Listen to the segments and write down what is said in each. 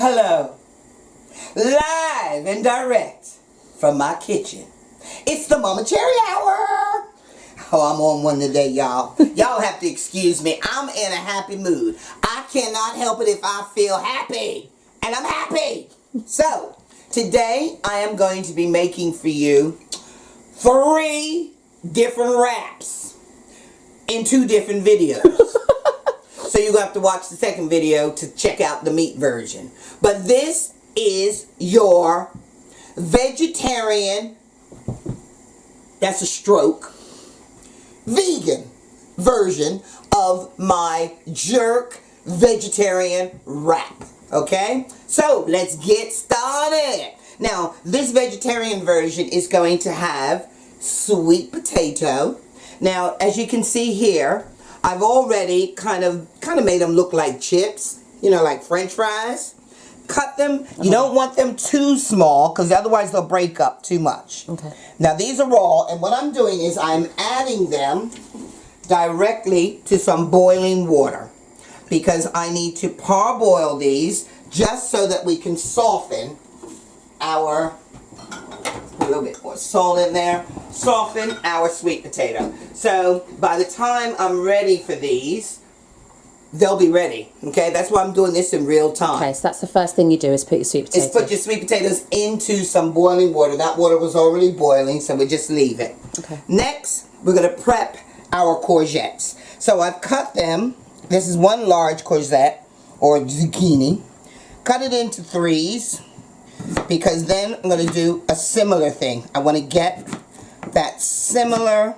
Hello. Live and direct from my kitchen. It's the Mama Cherri Hour. Oh, I'm on one today, y'all. Y'all have to excuse me. I'm in a happy mood. I cannot help it if I feel happy. And I'm happy. So, today I am going to be making for you 3 different wraps in 2 different videos. So you're going to have to watch the second video to check out the meat version. But this is your vegetarian, that's a stroke, vegan version of my jerk vegetarian wrap. Okay? So let's get started. Now, this vegetarian version is going to have sweet potato. Now, as you can see here, I've already kind of made them look like chips, you know, like French fries. Cut them. You don't want them too small because otherwise they'll break up too much. Okay. Now these are raw, and what I'm doing is I'm adding them directly to some boiling water because I need to parboil these just so that we can soften our, a little bit more salt in there, soften our sweet potato. So by the time I'm ready for these, they'll be ready. Okay, that's why I'm doing this in real time. Okay, so that's the first thing you do is put your sweet potatoes. Is put your sweet potatoes into some boiling water. That water was already boiling, so we just leave it. Okay. Next, we're going to prep our courgettes. So I've cut them. This is 1 large courgette or zucchini. Cut it into 3s because then I'm going to do a similar thing. I want to get that similar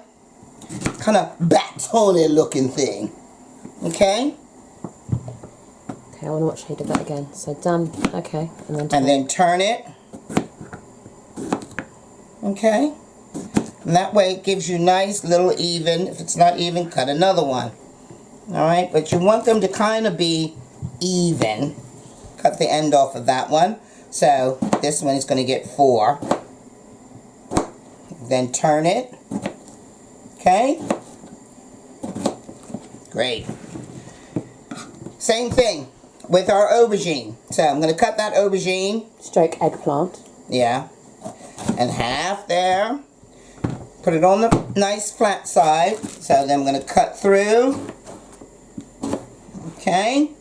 kind of batone looking thing. Okay? Okay, I want to watch how you did that again. So done. Okay. And then turn it. Okay? And that way it gives you nice little even. If it's not even, cut another one. Alright? But you want them to kind of be even. Cut the end off of that one. So this one is going to get 4. Then turn it. Okay? Great. Same thing with our aubergine. So I'm going to cut that aubergine. Stroke eggplant. Yeah. And half there. Put it on the nice flat side. So then I'm going to cut through. Okay.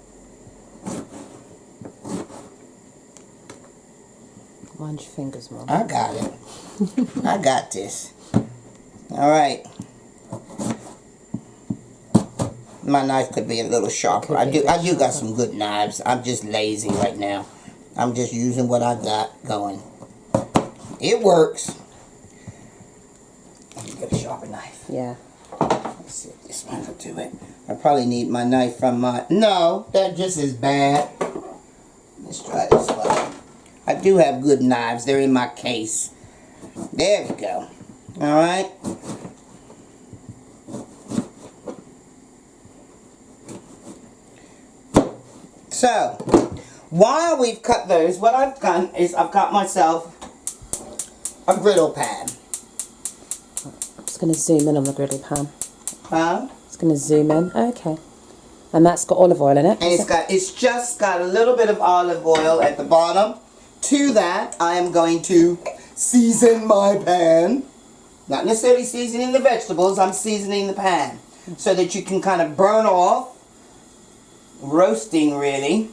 Mind your fingers, Mom. I got it. I got this. Alright. My knife could be a little sharper. I do got some good knives. I'm just lazy right now. I'm just using what I got going. It works. Let me get a sharper knife. Yeah. Let's see if this one will do it. I probably need my knife from my... No, that just is bad. Let's try this one. I do have good knives. They're in my case. There we go. Alright. So, while we've cut those, what I've done is I've got myself a griddle pan. I'm just going to zoom in on the griddle pan. Huh? It's going to zoom in. Okay. And that's got olive oil in it. And it's just got a little bit of olive oil at the bottom. To that, I am going to season my pan. Not necessarily seasoning the vegetables, I'm seasoning the pan. So that you can kind of burn off, roasting really,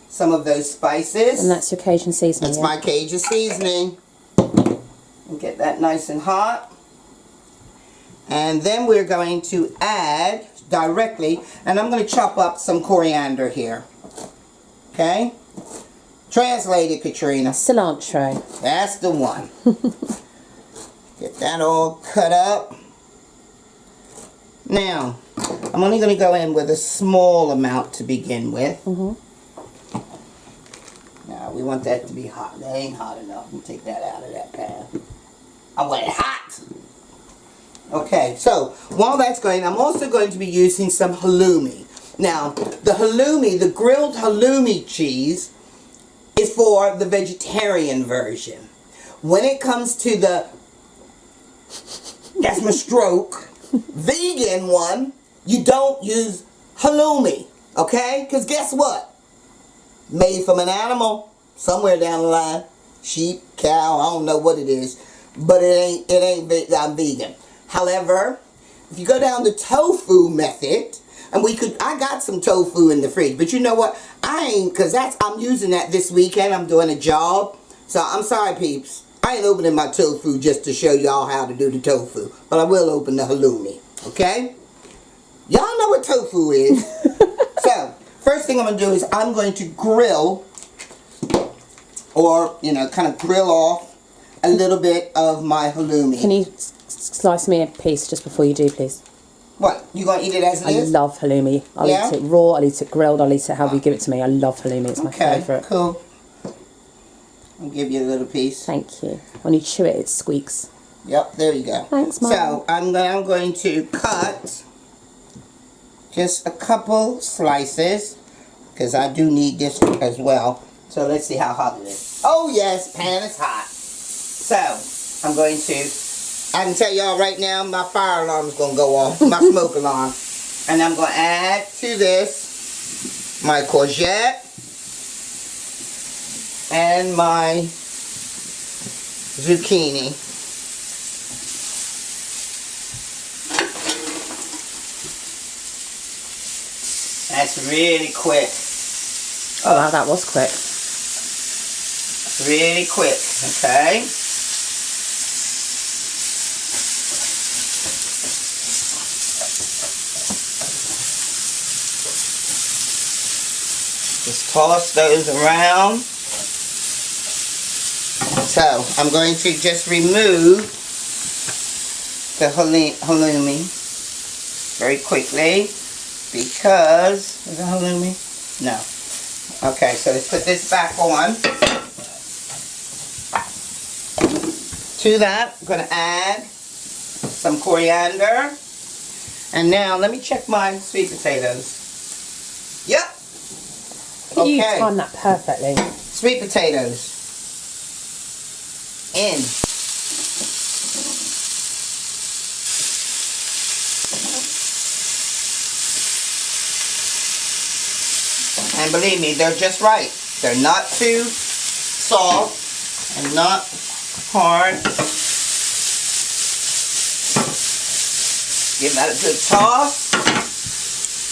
some of those spices. And that's your Cajun seasoning. That's my Cajun seasoning. And get that nice and hot. And then we're going to add directly, and I'm going to chop up some coriander here. Okay? Translated, Katrina. Cilantro. That's the one. Get that all cut up. Now, I'm only going to go in with a small amount to begin with. Now, we want that to be hot. That ain't hot enough. We'll take that out of that pan. I want it hot. Okay, so while that's going, I'm also going to be using some halloumi. Now, the halloumi, the grilled halloumi cheese, is for the vegetarian version. When it comes to the, that's my stroke, vegan one, you don't use halloumi, okay? Because guess what? made from an animal somewhere down the line. Sheep, cow, I don't know what it is, but I'm vegan. However, if you go down the tofu method, and I got some tofu in the fridge, but you know what? Because I'm using that this weekend. I'm doing a job. So I'm sorry, peeps. I ain't opening my tofu just to show y'all how to do the tofu, but I will open the halloumi, okay? Y'all know what tofu is. So, first thing I'm going to do is I'm going to grill, or, kind of grill off a little bit of my halloumi. Can you slice me a piece just before you do, please? What? You going to eat it as it is? I love halloumi. I'll eat it raw, I'll eat it grilled, I'll eat it however you give it to me. I love halloumi, it's my favourite. Okay, cool. I'll give you a little piece. Thank you. When you chew it, it squeaks. Yep, there you go. Thanks, Mum. So, I'm going to cut just a couple slices, because I do need this as well. So, let's see how hot it is. Oh, yes, pan is hot. So, I'm going to, I can tell y'all right now, my fire alarm is going to go off, my smoke alarm. And I'm going to add to this my courgette and my zucchini. That's really quick. Oh wow, that was quick. Really quick, okay? Just toss those around. So, I'm going to just remove the halloumi very quickly because, is it halloumi? No. Okay, so let's put this back on. To that, I'm going to add some coriander. And now, let me check my sweet potatoes. Yep. You timed that perfectly. Sweet potatoes. In. And believe me, they're just right. They're not too soft and not hard. Give that a good toss.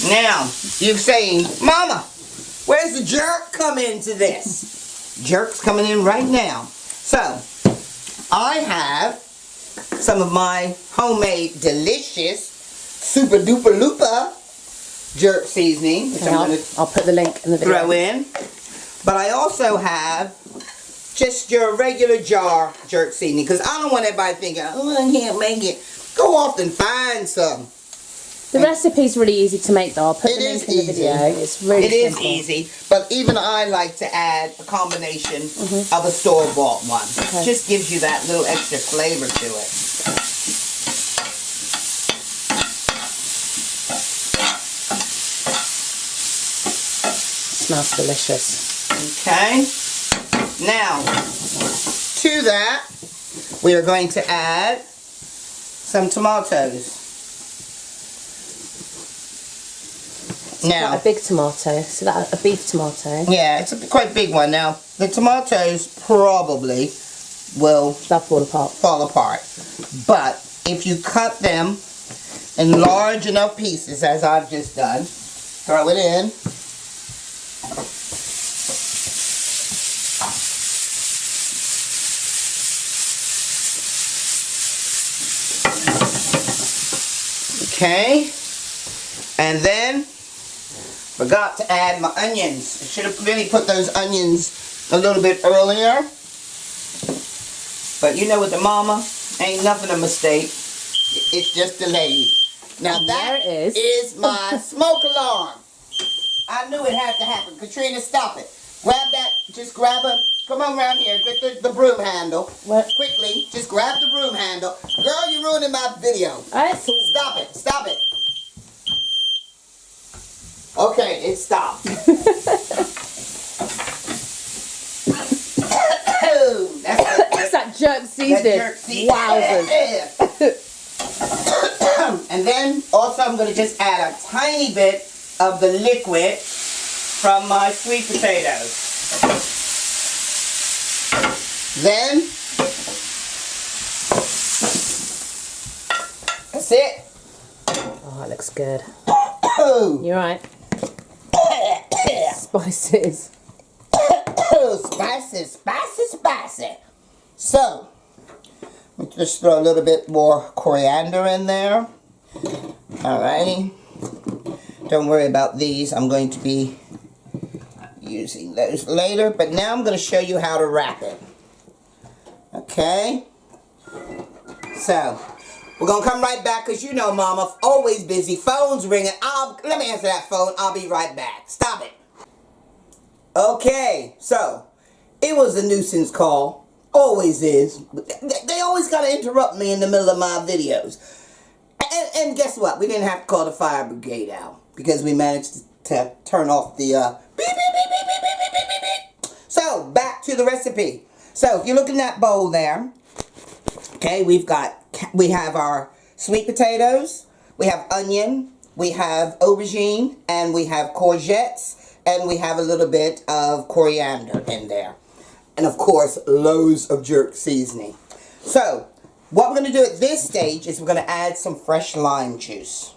Now, you're saying, Mama, where's the jerk come into this? Jerk's coming in right now. So, I have some of my homemade delicious super duper looper jerk seasoning, which I'll put the link in the video. Throw in. But I also have just your regular jar jerk seasoning, because I don't want everybody thinking, oh, I can't make it. Go off and find some. The recipe's really easy to make though. I'll put the link in the video. It's really simple. It is easy, but even I like to add a combination of a store-bought one. Okay. Just gives you that little extra flavor to it. Smells delicious. Okay. Now, to that, we are going to add some tomatoes. Now, a big tomato, so that a beef tomato. Yeah, it's a quite big one. Now, the tomatoes probably will fall apart. But if you cut them in large enough pieces, as I've just done, throw it in. Okay, and then forgot to add my onions. I should have really put those onions a little bit earlier. But you know with the mama, ain't nothing a mistake. It's just delayed. Now that is my smoke alarm. I knew it had to happen. Katrina, stop it. Grab that. Just grab a. Come on around here. Get the broom handle. What? Quickly. Just grab the broom handle. Girl, you're ruining my video. Stop it. Stop it. Okay, it stopped. That's that jerk seasoning. Wowzers. And then also I'm going to just add a tiny bit of the liquid from my sweet potatoes. Then, that's it. Oh, it looks good. Oh. You're right. Spices. Spicy, spicy, spicy. So, let me just throw a little bit more coriander in there. Alrighty. Don't worry about these. I'm going to be using those later. But now I'm going to show you how to wrap it. Okay? So, we're going to come right back because you know Mama, always busy. Phone's ringing. Let me answer that phone. I'll be right back. Stop it. Okay, so, it was a nuisance call. Always is. They always got to interrupt me in the middle of my videos. And guess what? We didn't have to call the fire brigade out because we managed to turn off the beep, beep, beep, beep, beep, beep, beep, beep, beep. So, back to the recipe. So, if you look in that bowl there, okay, we have our sweet potatoes, we have onion, we have aubergine, and we have courgettes, and we have a little bit of coriander in there. And of course, loads of jerk seasoning. So, what we're going to do at this stage is we're going to add some fresh lime juice.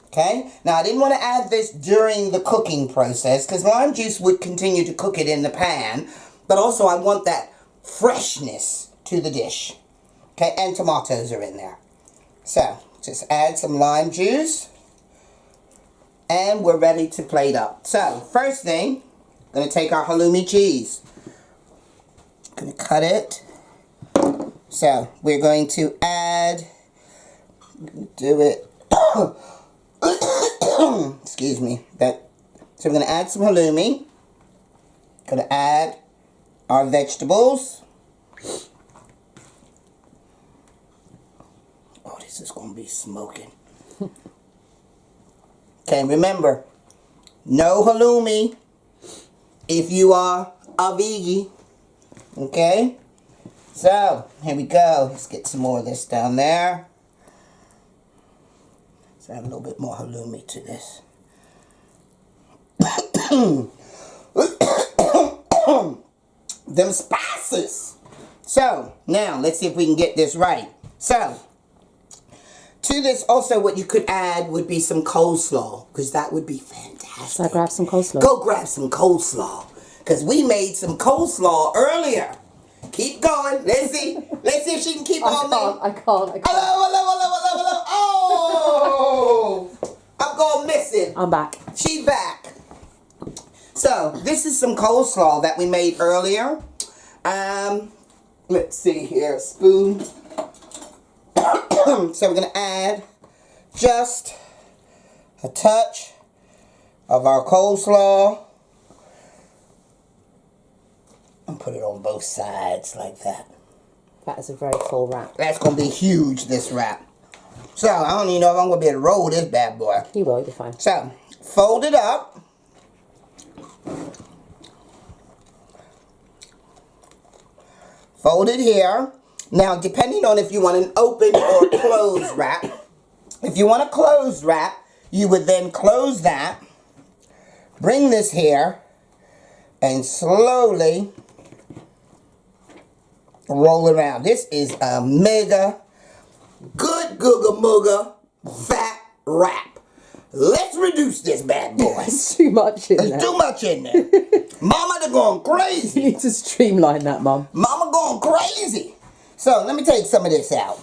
Okay? Now, I didn't want to add this during the cooking process because lime juice would continue to cook it in the pan. But also, I want that freshness to the dish. Okay? And tomatoes are in there. So, just add some lime juice. And we're ready to plate up. So, first thing, I'm going to take our halloumi cheese. Going to cut it. So, we're going to add, do it, excuse me, so we're going to add some halloumi, going to add our vegetables. Oh, this is going to be smoking. Okay, remember, no halloumi if you are a veggie, okay? So, here we go. Let's get some more of this down there. Let's add a little bit more halloumi to this. Them spices. So, now, let's see if we can get this right. So, to this also what you could add would be some coleslaw. Because that would be fantastic. So grab some coleslaw. Go grab some coleslaw. Because we made some coleslaw earlier. Keep going. Let's see. Let's see if she can keep on me. I can't. Hello. Oh! I'm going missing. I'm back. She's back. So, this is some coleslaw that we made earlier. Let's see here. A spoon. So, we're going to add just a touch of our coleslaw. And put it on both sides like that. That is a very full wrap. That's going to be huge, this wrap. So, I don't even know if I'm going to be able to roll this bad boy. You will, you're fine. So, fold it up. Fold it here. Now, depending on if you want an open or closed wrap. If you want a closed wrap, you would then close that. Bring this here. And slowly roll around. This is a mega good googa mooga fat wrap. Let's reduce this bad boy. There's too much in there. There's too much in there. Mama, they're going crazy. You need to streamline that, Mum. Mama going crazy. So, let me take some of this out.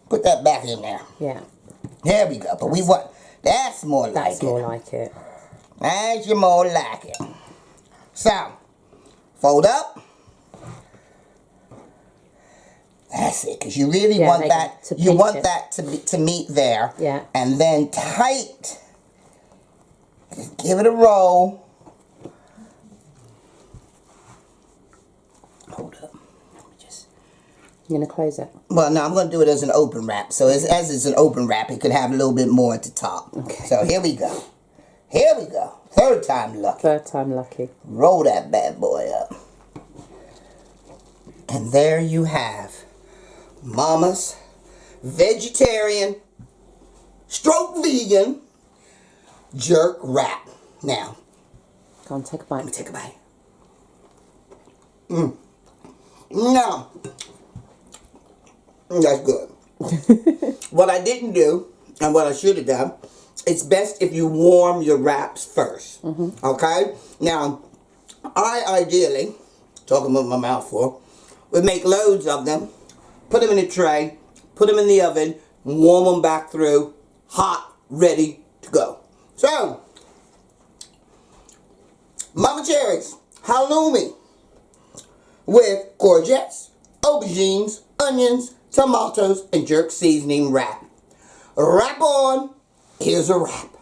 Put that back in there. Yeah. There we go. But we want, that's more like it. That's more like it. That's more like it. So, fold up. That's it, because you really want that. You want that to meet there. Yeah. And then tight. Just give it a roll. Hold up. You're going to close it? Well, no, I'm going to do it as an open wrap. So as it's an open wrap, it could have a little bit more at the top. Okay. So here we go. Here we go. Third time lucky. Third time lucky. Roll that bad boy up. And there you have Mama's vegetarian stroke vegan jerk wrap. Now, Go on, take a Let me bite. take a bite. Now, that's good. What I didn't do, and what I should have done, it's best if you warm your wraps first. Okay? Now, I ideally, talking with my mouth full, would make loads of them, put them in a tray, put them in the oven, warm them back through, hot, ready to go. So, Mama Cherri's halloumi with courgettes, aubergines, onions, tomatoes, and jerk seasoning wrap. Wrap on. Here's a wrap.